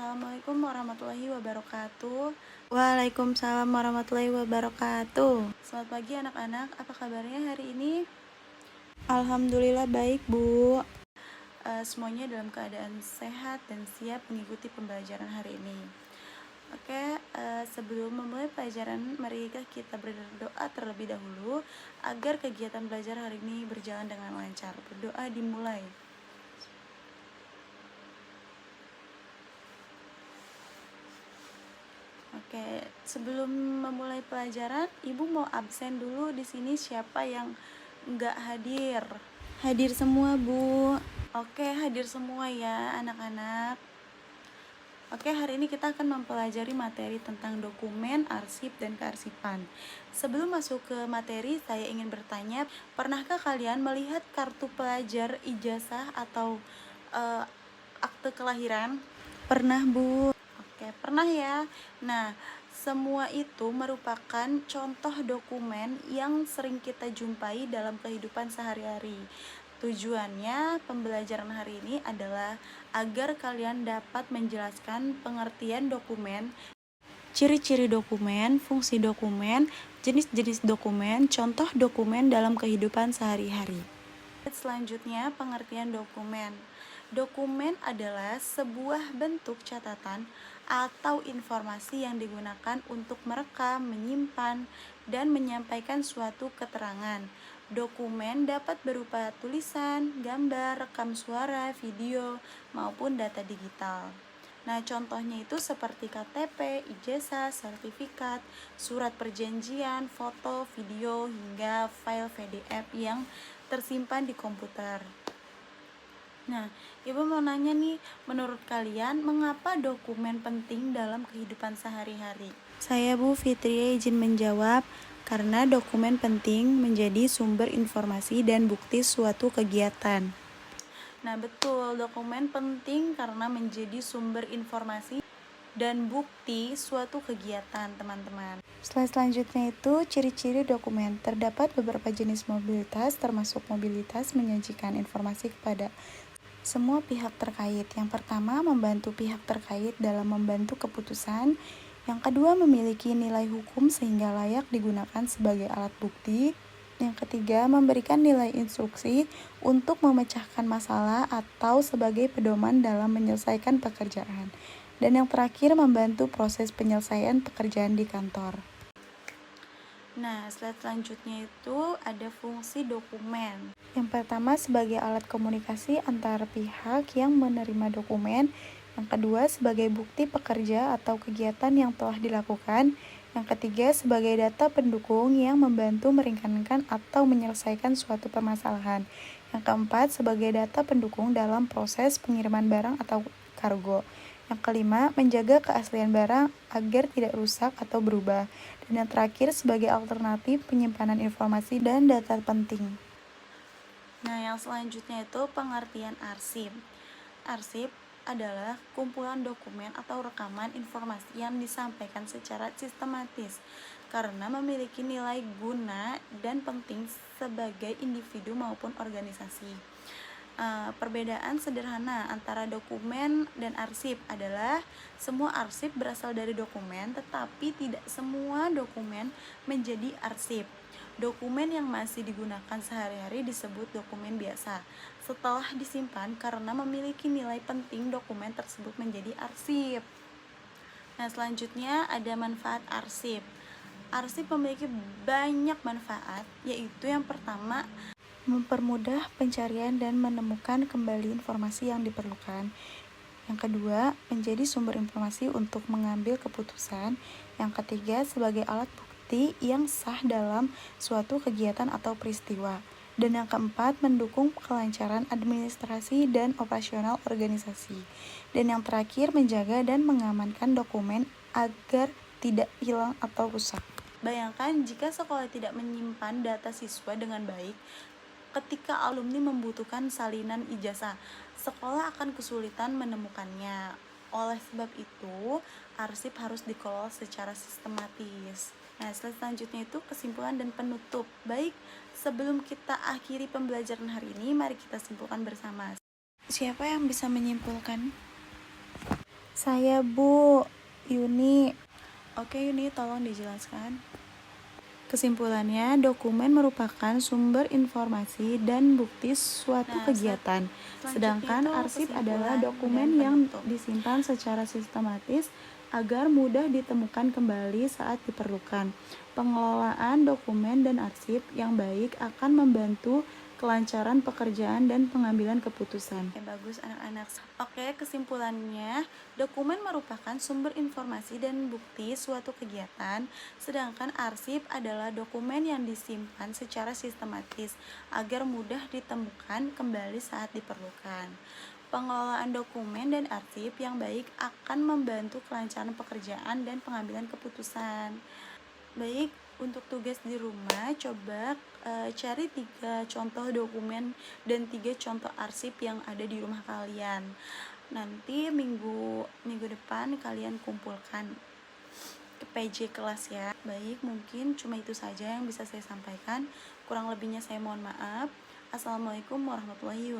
Assalamualaikum warahmatullahi wabarakatuh. Waalaikumsalam warahmatullahi wabarakatuh. Selamat pagi anak-anak, apa kabarnya hari ini? Alhamdulillah baik, Bu. Semuanya dalam keadaan sehat dan siap mengikuti pembelajaran hari ini. Oke, sebelum memulai pelajaran, mari kita berdoa terlebih dahulu agar kegiatan belajar hari ini berjalan dengan lancar. Berdoa dimulai. Oke, sebelum memulai pelajaran, Ibu mau absen dulu di sini siapa yang nggak hadir? Hadir semua, Bu. Oke, hadir semua ya, anak-anak. Oke, hari ini kita akan mempelajari materi tentang dokumen, arsip, dan kearsipan. Sebelum masuk ke materi, saya ingin bertanya, pernahkah kalian melihat kartu pelajar, ijazah, atau akte kelahiran? Pernah, Bu. Oke, pernah ya. Nah, semua itu merupakan contoh dokumen yang sering kita jumpai dalam kehidupan sehari-hari. Tujuannya pembelajaran hari ini adalah agar kalian dapat menjelaskan pengertian dokumen, ciri-ciri dokumen, fungsi dokumen, jenis-jenis dokumen, contoh dokumen dalam kehidupan sehari-hari. Selanjutnya, pengertian dokumen. Dokumen adalah sebuah bentuk catatan atau informasi yang digunakan untuk merekam, menyimpan, dan menyampaikan suatu keterangan. Dokumen dapat berupa tulisan, gambar, rekam suara, video, maupun data digital. Nah, contohnya itu seperti KTP, ijazah, sertifikat, surat perjanjian, foto, video, hingga file PDF yang tersimpan di komputer. Nah, Ibu mau nanya nih, menurut kalian mengapa dokumen penting dalam kehidupan sehari-hari? Saya Bu Fitri izin menjawab, karena dokumen penting menjadi sumber informasi dan bukti suatu kegiatan. Nah, betul, dokumen penting karena menjadi sumber informasi dan bukti suatu kegiatan, teman-teman. Slide selanjutnya itu ciri-ciri dokumen. Terdapat beberapa jenis mobilitas, termasuk mobilitas menyajikan informasi kepada semua pihak terkait. Yang pertama, membantu pihak terkait dalam membantu keputusan. Yang kedua, memiliki nilai hukum sehingga layak digunakan sebagai alat bukti. Yang ketiga, memberikan nilai instruksi untuk memecahkan masalah atau sebagai pedoman dalam menyelesaikan pekerjaan. Dan yang terakhir, membantu proses penyelesaian pekerjaan di kantor. Nah, slide selanjutnya itu ada fungsi dokumen. Yang pertama, sebagai alat komunikasi antar pihak yang menerima dokumen. Yang kedua, sebagai bukti pekerja atau kegiatan yang telah dilakukan. Yang ketiga, sebagai data pendukung yang membantu meringankan atau menyelesaikan suatu permasalahan. Yang keempat, sebagai data pendukung dalam proses pengiriman barang atau kargo. Yang kelima, menjaga keaslian barang agar tidak rusak atau berubah. Dan yang terakhir, sebagai alternatif penyimpanan informasi dan data penting. Nah, yang selanjutnya itu pengertian arsip. Arsip adalah kumpulan dokumen atau rekaman informasi yang disampaikan secara sistematis karena memiliki nilai guna dan penting sebagai individu maupun organisasi. Perbedaan sederhana antara dokumen dan arsip adalah semua arsip berasal dari dokumen, tetapi tidak semua dokumen menjadi arsip. Dokumen yang masih digunakan sehari-hari disebut dokumen biasa. Setelah disimpan karena memiliki nilai penting, dokumen tersebut menjadi arsip. Nah, selanjutnya ada manfaat arsip. Arsip memiliki banyak manfaat, yaitu yang pertama, mempermudah pencarian dan menemukan kembali informasi yang diperlukan. Yang kedua, menjadi sumber informasi untuk mengambil keputusan. Yang ketiga, sebagai alat bukti yang sah dalam suatu kegiatan atau peristiwa. Dan yang keempat, mendukung kelancaran administrasi dan operasional organisasi. Dan yang terakhir, menjaga dan mengamankan dokumen agar tidak hilang atau rusak. Bayangkan jika sekolah tidak menyimpan data siswa dengan baik, ketika alumni membutuhkan salinan ijazah, sekolah akan kesulitan menemukannya. Oleh sebab itu, arsip harus dikelola secara sistematis. Nah, selanjutnya itu kesimpulan dan penutup. Baik, sebelum kita akhiri pembelajaran hari ini, mari kita simpulkan bersama. Siapa yang bisa menyimpulkan? Saya Bu Yuni. Oke Yuni, tolong dijelaskan. Kesimpulannya, dokumen merupakan sumber informasi dan bukti suatu kegiatan. Sedangkan arsip adalah dokumen yang disimpan secara sistematis agar mudah ditemukan kembali saat diperlukan. Pengelolaan dokumen dan arsip yang baik akan membantu kelancaran pekerjaan dan pengambilan keputusan. Bagus anak-anak. Oke, kesimpulannya, dokumen merupakan sumber informasi dan bukti suatu kegiatan, sedangkan arsip adalah dokumen yang disimpan secara sistematis agar mudah ditemukan kembali saat diperlukan. Pengelolaan dokumen dan arsip yang baik akan membantu kelancaran pekerjaan dan pengambilan keputusan. Baik, untuk tugas di rumah coba cari 3 contoh dokumen dan 3 contoh arsip yang ada di rumah kalian. Nanti minggu depan kalian kumpulkan ke PJ kelas ya. Baik, mungkin cuma itu saja yang bisa saya sampaikan. Kurang lebihnya saya mohon maaf. Assalamualaikum warahmatullahi wabarakatuh.